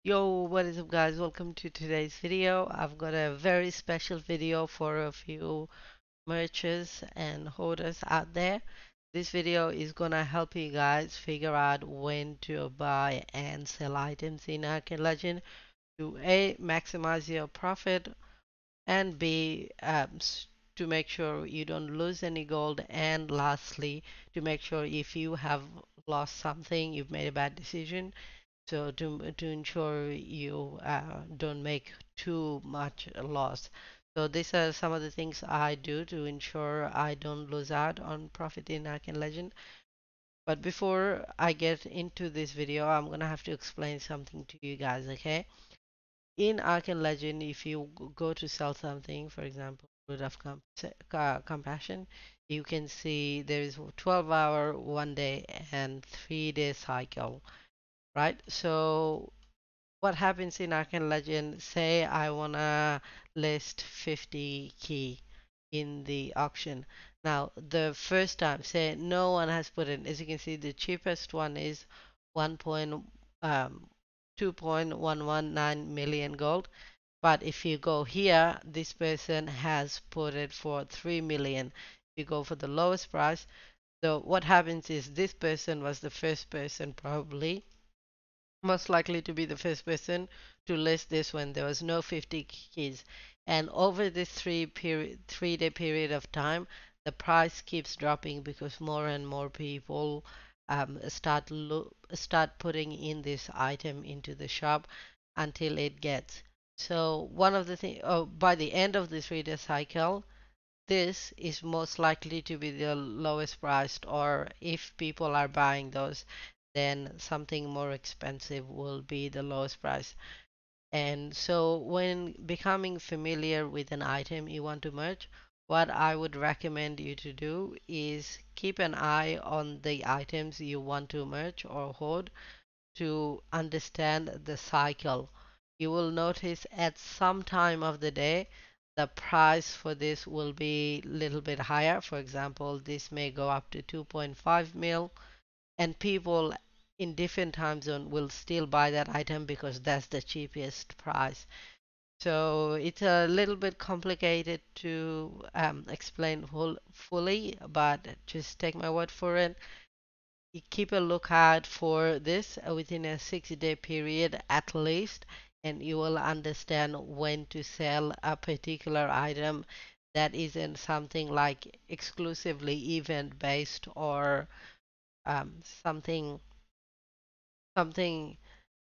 Yo, what is up guys? Welcome to today's video. I've got a very special video for a few merchants and holders out there. This video is gonna help you guys figure out when to buy and sell items in Arcane Legend to A, maximize your profit, and B, to make sure you don't lose any gold, and lastly, to make sure if you have lost something, you've made a bad decision, so to ensure you don't make too much loss. So these are some of the things I do to ensure I don't lose out on profit in Arcane Legend. But before I get into this video, I'm gonna have to explain something to you guys, okay? In Arcane Legend, if you go to sell something, for example, Root of Compassion, you can see there is 12-hour, 1 day, and 3 day cycle, right? So what happens in Arcane Legend, say I wanna list 50 key in the auction. Now, the first time, say no one has put in, as you can see, the cheapest one is 1. Um, 2.119 million gold. But if you go here, this person has put it for 3 million. If you go for the lowest price, so what happens is this person was the first person probably most likely to be the first person to list this when there was no 50 keys. And over this 3 day period of time, the price keeps dropping because more and more people start putting in this item into the shop until it gets. So one of the things, oh, by the end of the 3 day cycle, this is most likely to be the lowest priced, or if people are buying those, then something more expensive will be the lowest price. And so when becoming familiar with an item you want to merge, what I would recommend you to do is keep an eye on the items you want to merge or hoard to understand the cycle. You will notice at some time of the day the price for this will be a little bit higher. For example, this may go up to 2.5 mil, and people in different time zone will still buy that item because that's the cheapest price. So it's a little bit complicated to explain fully, but just take my word for it. You keep a lookout for this within a 6 day period at least, and you will understand when to sell a particular item that isn't something like exclusively event based, or um, something something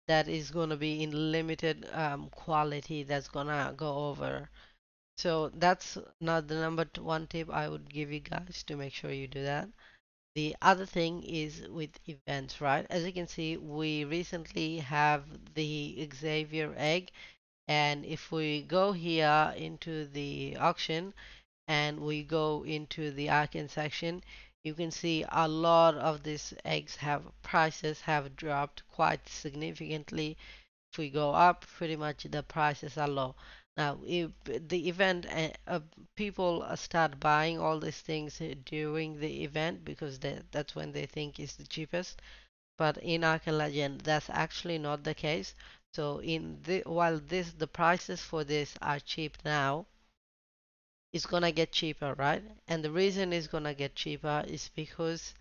that is going to be in limited quality that's gonna go over. So that's not the number 1 tip I would give you guys to make sure you do that. The other thing is with events, right? As you can see, we recently have the Xavier egg, and if we go here into the auction and we go into the Arcane section, you can see a lot of these eggs have prices have dropped quite significantly. If we go up, pretty much the prices are low. Now, if the event, people start buying all these things during the event because that's when they think is the cheapest. But in Arcane Legend, that's actually not the case. So while the prices for this are cheap now, it's gonna get cheaper, right? And the reason it's gonna get cheaper is because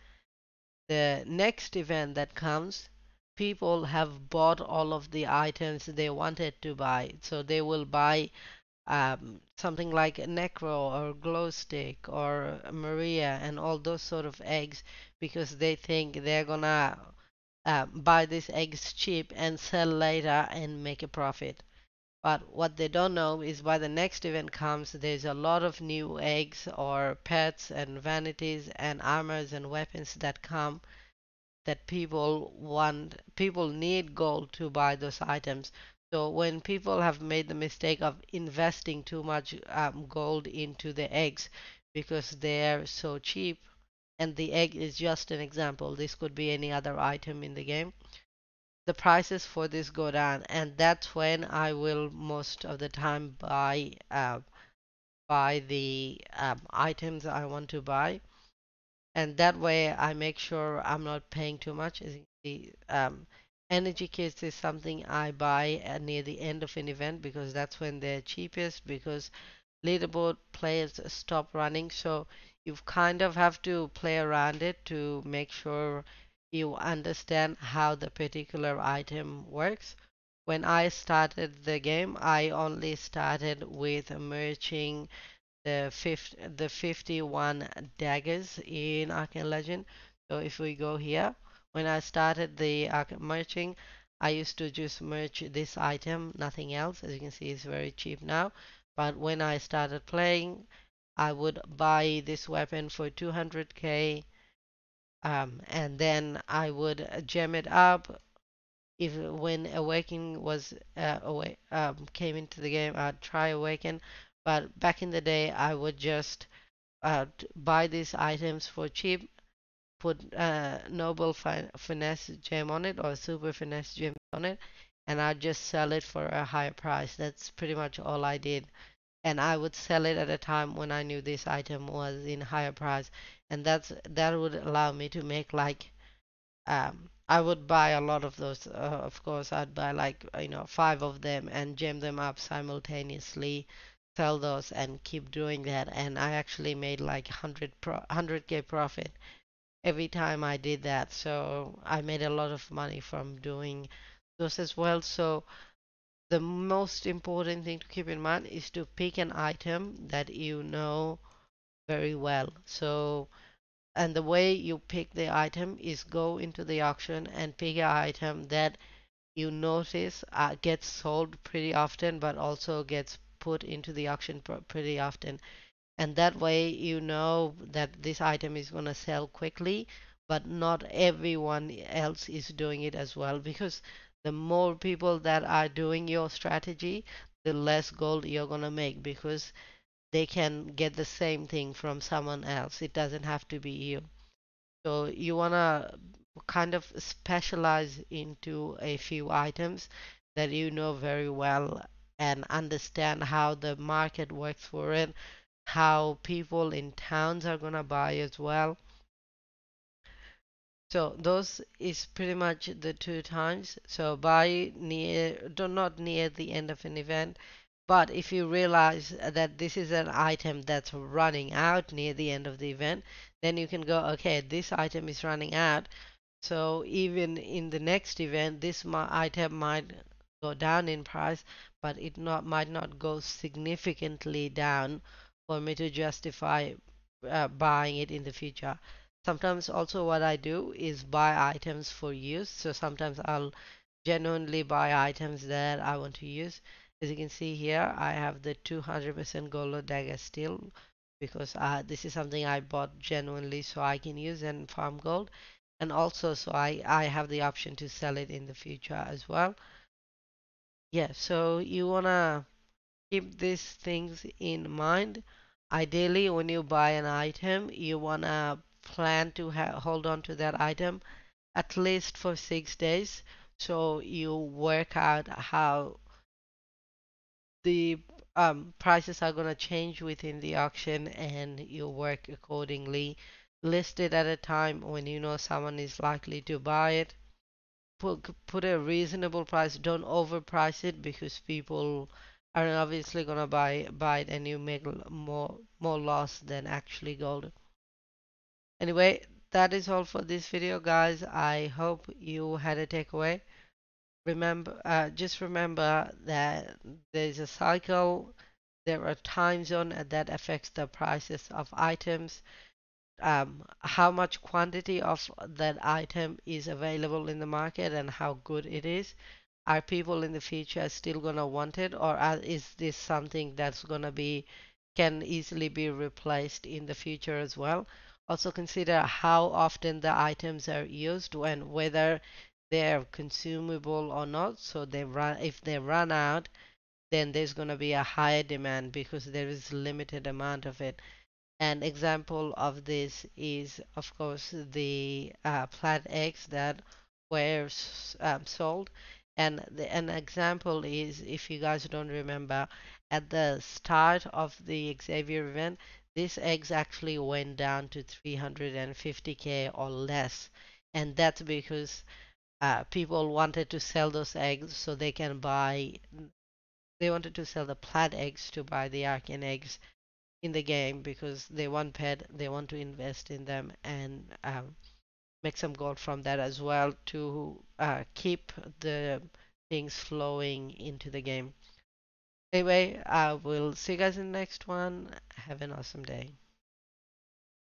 the next event that comes, people have bought all of the items they wanted to buy. So they will buy something like Necro or Glow Stick or Maria and all those sort of eggs because they think they're gonna buy these eggs cheap and sell later and make a profit. But what they don't know is by the next event comes, there's a lot of new eggs or pets and vanities and armors and weapons that come that people want. People need gold to buy those items. So when people have made the mistake of investing too much gold into the eggs because they're so cheap, and the egg is just an example, this could be any other item in the game, the prices for this go down, and that's when I will most of the time buy the items I want to buy, and that way I make sure I'm not paying too much. As you can see, Energy kits is something I buy near the end of an event because that's when they're cheapest, because leaderboard players stop running. So you kind of have to play around it to make sure you understand how the particular item works. When I started the game, I only started with merging the 51 daggers in Arcane Legend. So if we go here, when I started the merching, I used to just merge this item, nothing else. As you can see, it's very cheap now. But when I started playing, I would buy this weapon for 200k, and then I would gem it up. If when Awakening was came into the game, I'd try Awaken. But back in the day, I would just buy these items for cheap, put noble finesse gem on it or super finesse gem on it, and I'd just sell it for a higher price. That's pretty much all I did. And I would sell it at a time when I knew this item was in higher price, and that would allow me to make like I would buy a lot of those. Of course, I'd buy like five of them and gem them up simultaneously, sell those, and keep doing that. And I actually made like 100k profit every time I did that. So I made a lot of money from doing those as well. So the most important thing to keep in mind is to pick an item that you know very well. So and the way you pick the item is go into the auction and pick an item that you notice gets sold pretty often, but also gets put into the auction pretty often. And that way you know that this item is going to sell quickly, but not everyone else is doing it as well, because the more people that are doing your strategy, the less gold you're going to make, because they can get the same thing from someone else. It doesn't have to be you. So you want to kind of specialize into a few items that you know very well and understand how the market works for it, how people in towns are going to buy as well. So those is pretty much the two times. So buy near, do not near the end of an event. But if you realize that this is an item that's running out near the end of the event, then you can go, okay, this item is running out. So even in the next event, this item might go down in price, but it not might not go significantly down for me to justify buying it in the future. Sometimes also what I do is buy items for use. So sometimes I'll genuinely buy items that I want to use. As you can see here, I have the 200% gold dagger still because this is something I bought genuinely so I can use and farm gold. And also so I have the option to sell it in the future as well. Yeah, so you wanna keep these things in mind. Ideally, when you buy an item, you wanna plan to hold on to that item at least for 6 days. So you work out how the prices are going to change within the auction and you work accordingly. List it at a time when you know someone is likely to buy it. Put a reasonable price. Don't overprice it because people are obviously gonna buy it and you make more loss than actually gold. Anyway, that is all for this video, guys. I hope you had a takeaway. Remember, just remember that there's a cycle. There are time zone that affects the prices of items. How much quantity of that item is available in the market and how good it is. Are people in the future still gonna want it, or is this something that's gonna be can easily be replaced in the future as well? Also consider how often the items are used and whether they're consumable or not. So if they run out, then there's gonna be a higher demand because there is limited amount of it. An example of this is, of course, the plant eggs that were sold. And an example is, if you guys don't remember, at the start of the Xavier event, these eggs actually went down to 350k or less. And that's because People wanted to sell those eggs so they can buy. They wanted to sell the plant eggs to buy the arcane eggs in the game because they want pet. They want to invest in them and make some gold from that as well to keep the things flowing into the game. Anyway, I will see you guys in the next one. Have an awesome day.